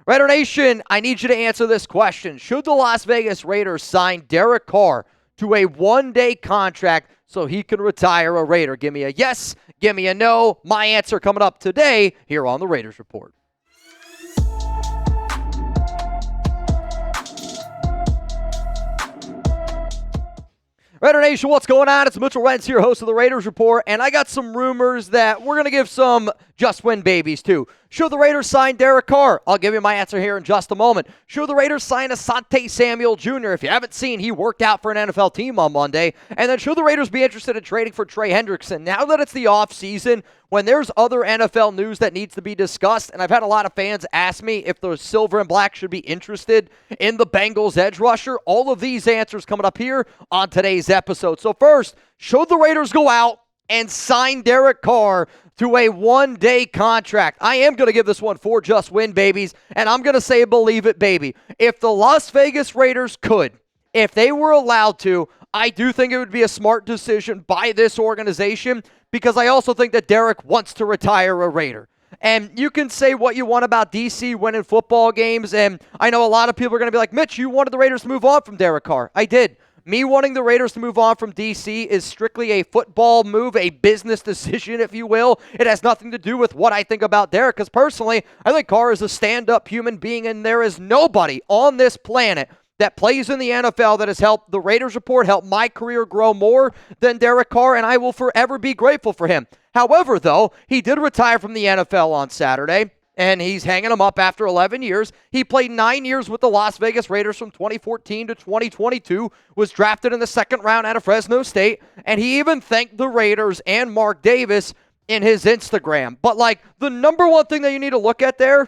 Raider Nation, I need you to answer this question. Should the Las Vegas Raiders sign Derek Carr to a one-day contract so he can retire a Raider? Give me a yes, give me a no. My answer coming up today here on the Raiders Report. Raider Nation, what's going on? It's Mitchell Renz here, host of the Raiders Report, and I got some rumors that we're going to give some just-win babies to. Should the Raiders sign Derek Carr? I'll give you my answer here in just a moment. Should the Raiders sign Asante Samuel Jr.? If you haven't seen, he worked out for an NFL team on Monday. And then should the Raiders be interested in trading for Trey Hendrickson? Now that it's the offseason, when there's other NFL news that needs to be discussed, and I've had a lot of fans ask me if the silver and black should be interested in the Bengals edge rusher, all of these answers coming up here on today's episode. So first, should the Raiders go out and sign Derek Carr to a one-day contract? I am going to give this one 4 just win babies, and I'm going to say believe it, baby. If the Las Vegas Raiders could, if they were allowed to, I do think it would be a smart decision by this organization, because I also think that Derek wants to retire a Raider. And you can say what you want about DC winning football games, and I know a lot of people are going to be like, Mitch, you wanted the Raiders to move on from Derek Carr. I did. Me wanting the Raiders to move on from DC is strictly a football move, a business decision, if you will. It has nothing to do with what I think about Derek, because personally, I think Carr is a stand-up human being, and there is nobody on this planet that plays in the NFL that has helped the Raiders Report, help my career grow more than Derek Carr, and I will forever be grateful for him. However, though, he did retire from the NFL on Saturday, and he's hanging him up after 11 years. He played 9 years with the Las Vegas Raiders from 2014 to 2022, was drafted in the second round out of Fresno State, and he even thanked the Raiders and Mark Davis in his Instagram. But, the number one thing that you need to look at there,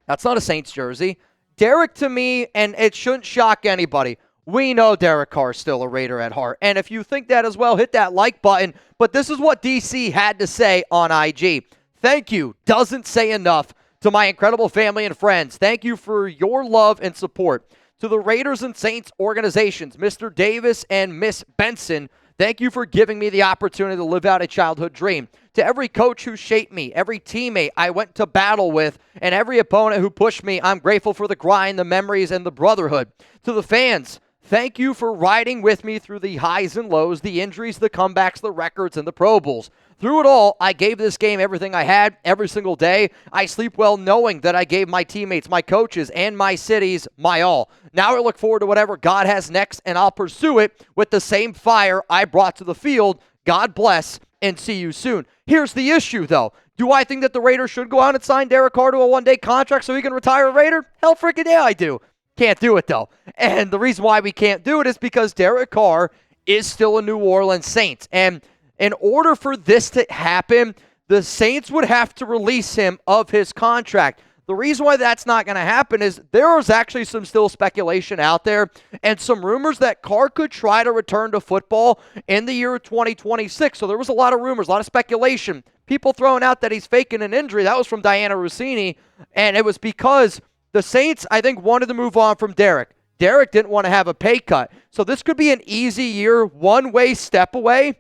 that's not a Saints jersey. Derek, to me, and it shouldn't shock anybody, we know Derek Carr is still a Raider at heart. And if you think that as well, hit that like button. But this is what DC had to say on IG. Thank you. Doesn't say enough to my incredible family and friends. Thank you for your love and support. To the Raiders and Saints organizations, Mr. Davis and Miss Benson, thank you for giving me the opportunity to live out a childhood dream. To every coach who shaped me, every teammate I went to battle with, and every opponent who pushed me, I'm grateful for the grind, the memories, and the brotherhood. To the fans, thank you for riding with me through the highs and lows, the injuries, the comebacks, the records, and the Pro Bowls. Through it all, I gave this game everything I had every single day. I sleep well knowing that I gave my teammates, my coaches, and my cities my all. Now I look forward to whatever God has next, and I'll pursue it with the same fire I brought to the field. God bless, and see you soon. Here's the issue, though. Do I think that the Raiders should go out and sign Derek Carr to a one-day contract so he can retire a Raider? Hell freaking yeah, I do. Can't do it, though. And the reason why we can't do it is because Derek Carr is still a New Orleans Saints. And in order for this to happen, the Saints would have to release him of his contract. The reason why that's not going to happen is there is actually some still speculation out there and some rumors that Carr could try to return to football in the year 2026. So there was a lot of rumors, a lot of speculation. People throwing out that he's faking an injury. That was from Diana Rossini. And it was because the Saints, I think, wanted to move on from Derek. Derek didn't want to have a pay cut. So this could be an easy year, one-way step away,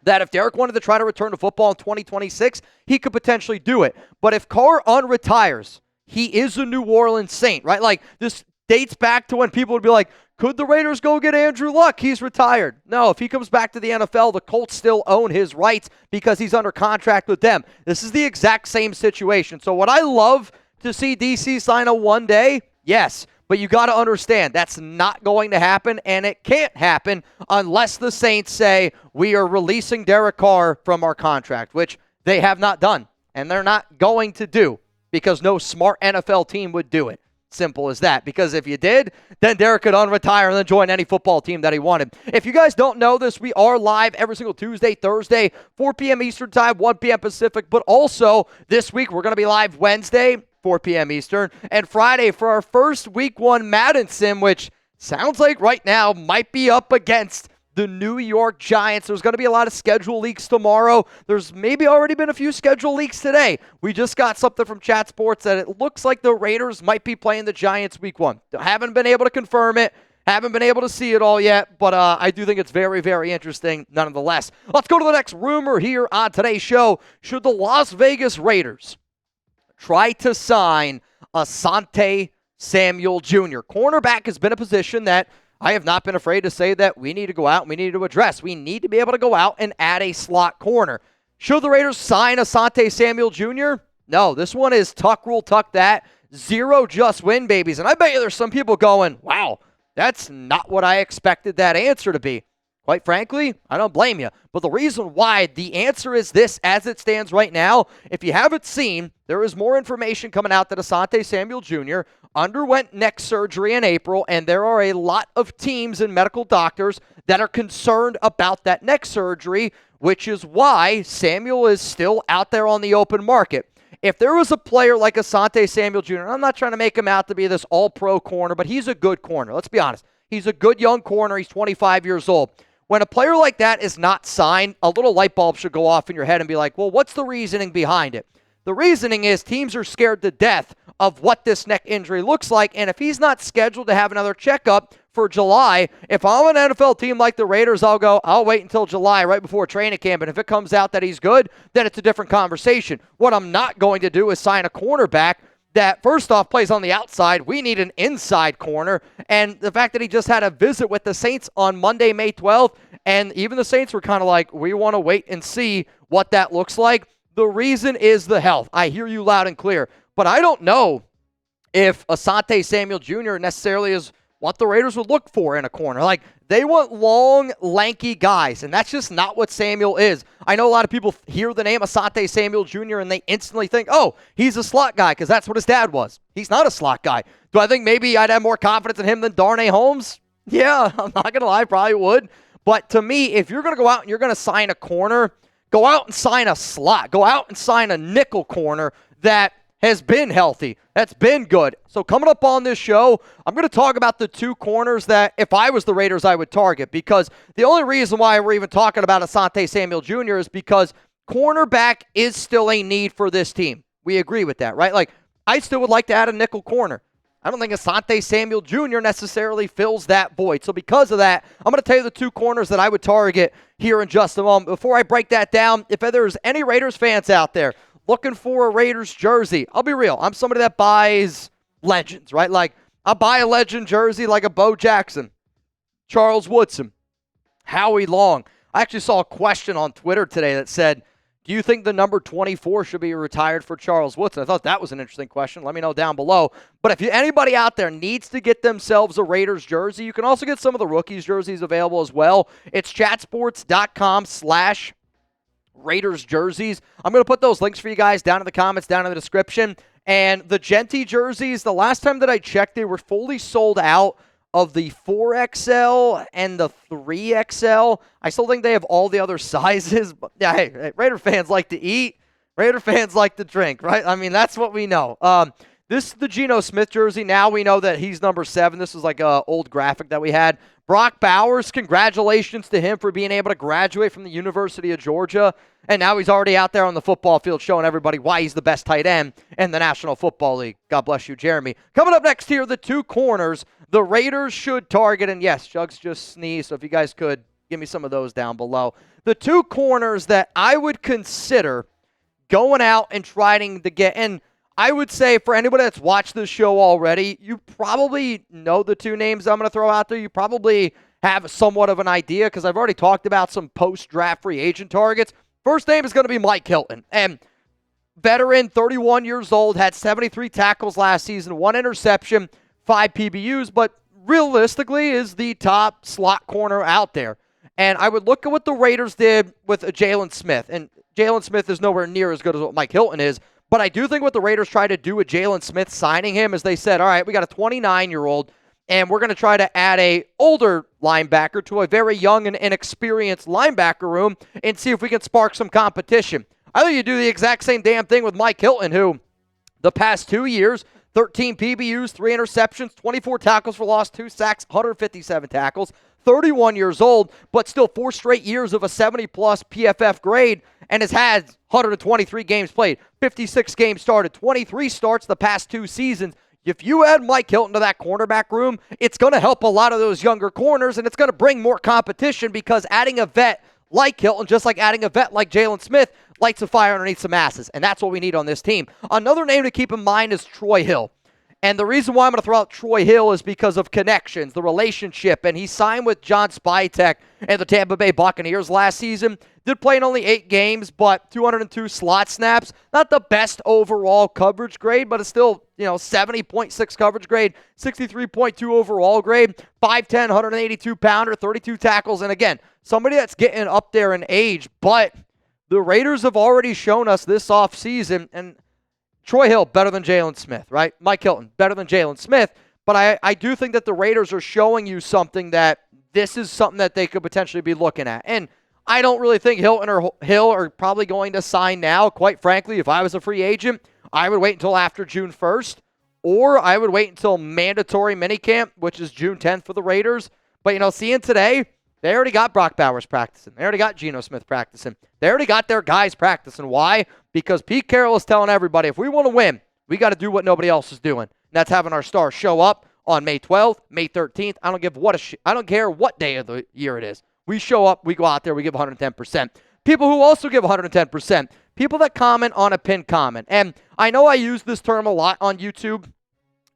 that if Derek wanted to try to return to football in 2026, he could potentially do it. But if Carr unretires, he is a New Orleans Saint, right? This dates back to when people would be like, could the Raiders go get Andrew Luck? He's retired. No, if he comes back to the NFL, the Colts still own his rights because he's under contract with them. This is the exact same situation. So would I love to see DC sign a one-day? Yes. But you got to understand, that's not going to happen, and it can't happen unless the Saints say, we are releasing Derek Carr from our contract, which they have not done, and they're not going to do, because no smart NFL team would do it. Simple as that. Because if you did, then Derek could unretire and then join any football team that he wanted. If you guys don't know this, we are live every single Tuesday, Thursday, 4 p.m. Eastern Time, 1 p.m. Pacific, but also this week we're going to be live Wednesday, 4 p.m. Eastern, and Friday for our first Week 1 Madden Sim, which sounds like right now might be up against the New York Giants. There's going to be a lot of schedule leaks tomorrow. There's maybe already been a few schedule leaks today. We just got something from Chat Sports that it looks like the Raiders might be playing the Giants Week 1. Haven't been able to confirm it. Haven't been able to see it all yet, but I do think it's very, very interesting nonetheless. Let's go to the next rumor here on today's show. Should the Las Vegas Raiders try to sign Asante Samuel Jr. Cornerback has been a position that I have not been afraid to say that we need to go out and we need to address. We need to be able to go out and add a slot corner. Should the Raiders sign Asante Samuel Jr.? No, this one is tuck rule, tuck that. 0 just win babies. And I bet you there's some people going, wow, that's not what I expected that answer to be. Quite frankly, I don't blame you. But the reason why the answer is this as it stands right now, if you haven't seen, there is more information coming out that Asante Samuel Jr. underwent neck surgery in April, and there are a lot of teams and medical doctors that are concerned about that neck surgery, which is why Samuel is still out there on the open market. If there was a player like Asante Samuel Jr., I'm not trying to make him out to be this all-pro corner, but he's a good corner. Let's be honest. He's a good young corner. He's 25 years old. When a player like that is not signed, a little light bulb should go off in your head and be like, well, what's the reasoning behind it? The reasoning is teams are scared to death of what this neck injury looks like, and if he's not scheduled to have another checkup for July, if I'm an NFL team like the Raiders, I'll wait until July, right before training camp, and if it comes out that he's good, then it's a different conversation. What I'm not going to do is sign a cornerback that, first off, plays on the outside. We need an inside corner, and the fact that he just had a visit with the Saints on Monday, May 12th, and even the Saints were kind of like, we want to wait and see what that looks like. The reason is the health. I hear you loud and clear, but I don't know if Asante Samuel Jr. necessarily is what the Raiders would look for in a corner. Like, they want long, lanky guys, and that's just not what Samuel is. I know a lot of people hear the name Asante Samuel Jr. and they instantly think, oh, he's a slot guy because that's what his dad was. He's not a slot guy. Do I think maybe I'd have more confidence in him than Darnay Holmes? Yeah, I'm not going to lie, probably would. But to me, if you're going to go out and you're going to sign a corner, go out and sign a slot. Go out and sign a nickel corner that has been healthy. That's been good. So coming up on this show, I'm going to talk about the two corners that if I was the Raiders, I would target, because the only reason why we're even talking about Asante Samuel Jr. is because cornerback is still a need for this team. We agree with that, right? Like, I still would like to add a nickel corner. I don't think Asante Samuel Jr. necessarily fills that void. So because of that, I'm going to tell you the two corners that I would target here in just a moment. Before I break that down, if there's any Raiders fans out there looking for a Raiders jersey, I'll be real. I'm somebody that buys legends, right? Like, I buy a legend jersey like a Bo Jackson, Charles Woodson, Howie Long. I actually saw a question on Twitter today that said, do you think the number 24 should be retired for Charles Woodson? I thought that was an interesting question. Let me know down below. But if anybody out there needs to get themselves a Raiders jersey, you can also get some of the rookies jerseys available as well. It's chatsports.com/Raiders jerseys. I'm going to put those links for you guys down in the comments, down in the description. And the Genty jerseys, the last time that I checked, they were fully sold out of the 4XL and the 3XL. I still think they have all the other sizes. But yeah, hey, Raider fans like to eat. Raider fans like to drink, right? I mean, that's what we know. This is the Geno Smith jersey. Now we know that he's number 7. This is like an old graphic that we had. Brock Bowers, congratulations to him for being able to graduate from the University of Georgia. And now he's already out there on the football field showing everybody why he's the best tight end in the National Football League. God bless you, Jeremy. Coming up next here, the two corners the Raiders should target. And yes, Jugs just sneezed, so if you guys could give me some of those down below. The two corners that I would consider going out and trying to get, and I would say for anybody that's watched this show already, you probably know the two names I'm going to throw out there. You probably have somewhat of an idea because I've already talked about some post-draft free agent targets. First name is going to be Mike Hilton. And veteran, 31 years old, had 73 tackles last season, 1 interception, 5 PBUs, but realistically is the top slot corner out there. And I would look at what the Raiders did with Jalen Smith. And Jalen Smith is nowhere near as good as what Mike Hilton is. But I do think what the Raiders tried to do with Jalen Smith signing him is they said, all right, we got a 29-year-old, and we're going to try to add a older linebacker to a very young and inexperienced linebacker room and see if we can spark some competition. I think you do the exact same damn thing with Mike Hilton, who the past 2 years, 13 PBUs, 3 interceptions, 24 tackles for loss, 2 sacks, 157 tackles, 31 years old, but still 4 straight years of a 70-plus PFF grade, and has had 123 games played, 56 games started, 23 starts the past 2 seasons. If you add Mike Hilton to that cornerback room, it's going to help a lot of those younger corners, and it's going to bring more competition because adding a vet like Hilton, just like adding a vet like Jalen Smith, lights a fire underneath some asses, and that's what we need on this team. Another name to keep in mind is Troy Hill. And the reason why I'm going to throw out Troy Hill is because of connections, the relationship. And he signed with John Spytek and the Tampa Bay Buccaneers last season. Did play in only 8 games, but 202 slot snaps. Not the best overall coverage grade, but it's still, 70.6 coverage grade, 63.2 overall grade, 5'10", 182-pounder, 32 tackles. And again, somebody that's getting up there in age. But the Raiders have already shown us this offseason, and Troy Hill, better than Jalen Smith, right? Mike Hilton, better than Jalen Smith. But I do think that the Raiders are showing you something that this is something that they could potentially be looking at. And I don't really think Hilton or Hill are probably going to sign now. Quite frankly, if I was a free agent, I would wait until after June 1st, or I would wait until mandatory minicamp, which is June 10th for the Raiders. But, seeing today, they already got Brock Bowers practicing. They already got Geno Smith practicing. They already got their guys practicing. Why? Because Pete Carroll is telling everybody, if we want to win, we got to do what nobody else is doing. And that's having our stars show up on May 12th, May 13th. I don't care what day of the year it is. We show up, we go out there, we give 110%. People who also give 110%, people that comment on a pinned comment. And I know I use this term a lot on YouTube,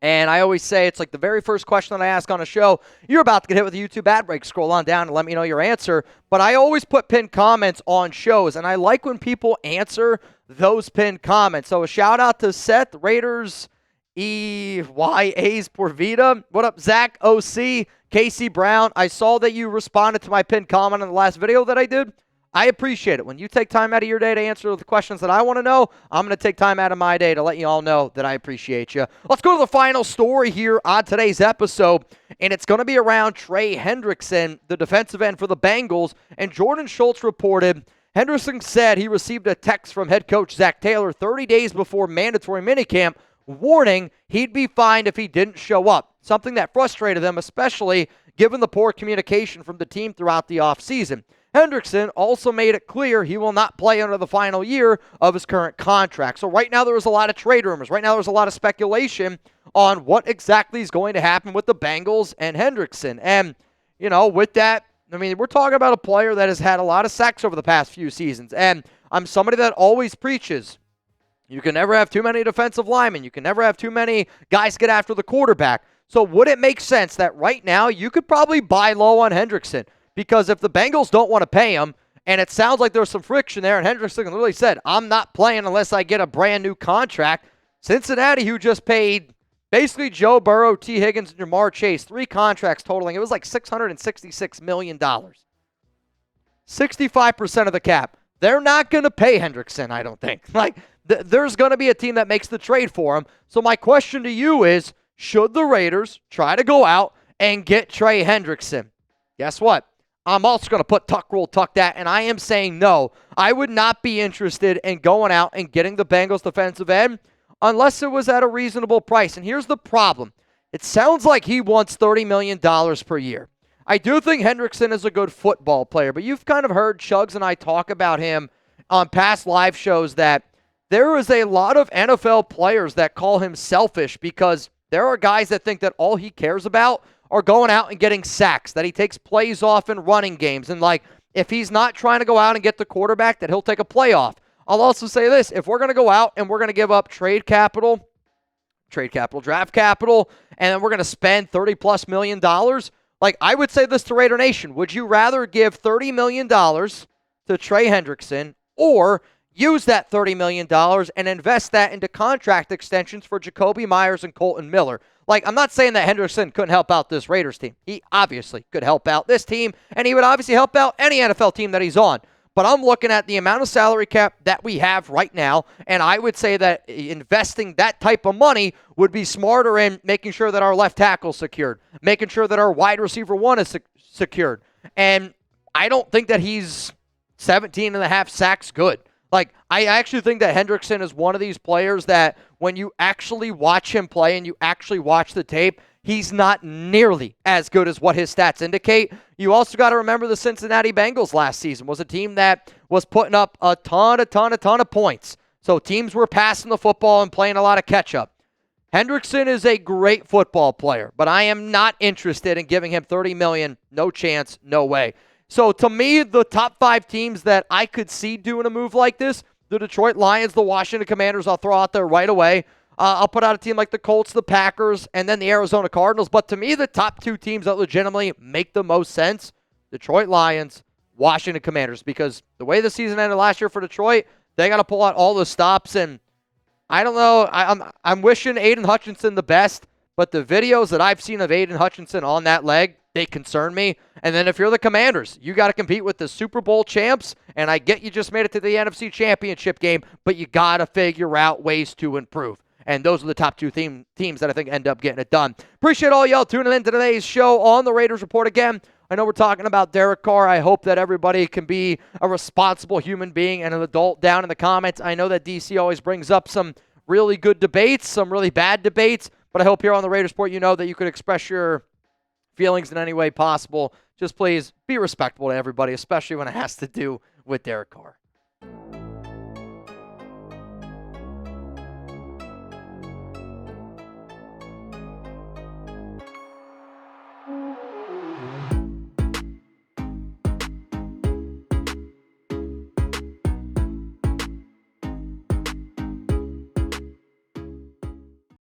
and I always say it's like the very first question that I ask on a show, you're about to get hit with a YouTube ad break. Scroll on down and let me know your answer. But I always put pinned comments on shows, and I like when people answer those pinned comments. So a shout out to Seth, Raiders, EYA's Por Vida. What up, Zach, OC, Casey Brown? I saw that you responded to my pinned comment in the last video that I did. I appreciate it. When you take time out of your day to answer the questions that I want to know, I'm going to take time out of my day to let you all know that I appreciate you. Let's go to the final story here on today's episode, and it's going to be around Trey Hendrickson, the defensive end for the Bengals. And Jordan Schultz reported, Hendrickson said he received a text from head coach Zach Taylor 30 days before mandatory minicamp, warning he'd be fined if he didn't show up, something that frustrated them, especially given the poor communication from the team throughout the offseason. Hendrickson also made it clear he will not play under the final year of his current contract. So right now there is a lot of trade rumors. Right now there's a lot of speculation on what exactly is going to happen with the Bengals and Hendrickson. And, with that, we're talking about a player that has had a lot of sacks over the past few seasons. And I'm somebody that always preaches, you can never have too many defensive linemen. You can never have too many guys get after the quarterback. So would it make sense that right now you could probably buy low on Hendrickson? Because if the Bengals don't want to pay him, and it sounds like there's some friction there, and Hendrickson literally said, I'm not playing unless I get a brand new contract. Cincinnati, who just paid basically Joe Burrow, T. Higgins, and Jamar Chase, 3 contracts totaling, it was like $666 million. 65% of the cap. They're not going to pay Hendrickson, I don't think. There's going to be a team that makes the trade for him. So my question to you is, should the Raiders try to go out and get Trey Hendrickson? Guess what? I'm also going to put tuck rule, tuck that, and I am saying no. I would not be interested in going out and getting the Bengals defensive end unless it was at a reasonable price. And here's the problem. It sounds like he wants $30 million per year. I do think Hendrickson is a good football player, but you've kind of heard Chugs and I talk about him on past live shows that there is a lot of NFL players that call him selfish because there are guys that think that all he cares about are going out and getting sacks, that he takes plays off in running games. And, if he's not trying to go out and get the quarterback, that he'll take a play off. I'll also say this. If we're going to go out and we're going to give up draft capital, and then we're going to spend $30+ million, I would say this to Raider Nation. Would you rather give $30 million to Trey Hendrickson or use that $30 million and invest that into contract extensions for Jacoby Myers and Colton Miller? I'm not saying that Hendrickson couldn't help out this Raiders team. He obviously could help out this team, and he would obviously help out any NFL team that he's on. But I'm looking at the amount of salary cap that we have right now, and I would say that investing that type of money would be smarter in making sure that our left tackle is secured, making sure that our wide receiver 1 is secured. And I don't think that he's 17.5 sacks good. I actually think that Hendrickson is one of these players that when you actually watch him play and you actually watch the tape, he's not nearly as good as what his stats indicate. You also got to remember the Cincinnati Bengals last season was a team that was putting up a ton of points. So teams were passing the football and playing a lot of catch-up. Hendrickson is a great football player, but I am not interested in giving him $30 million. No chance, no way. So to me, the top 5 teams that I could see doing a move like this, the Detroit Lions, the Washington Commanders, I'll throw out there right away. I'll put out a team like the Colts, the Packers, and then the Arizona Cardinals. But to me, the top two teams that legitimately make the most sense, Detroit Lions, Washington Commanders, because the way the season ended last year for Detroit, they got to pull out all the stops, and I don't know. I'm wishing Aiden Hutchinson the best, but the videos that I've seen of Aiden Hutchinson on that leg, they concern me. And then if you're the Commanders, you got to compete with the Super Bowl champs, and I get you just made it to the NFC Championship game, but you got to figure out ways to improve. And those are the top two teams that I think end up getting it done. Appreciate all y'all tuning in to today's show on the Raiders Report. Again, I know we're talking about Derek Carr. I hope that everybody can be a responsible human being and an adult down in the comments. I know that DC always brings up some really good debates, some really bad debates, but I hope here on the Raiders Report you know that you could express your feelings in any way possible. Just please be respectful to everybody, especially when it has to do with Derek Carr.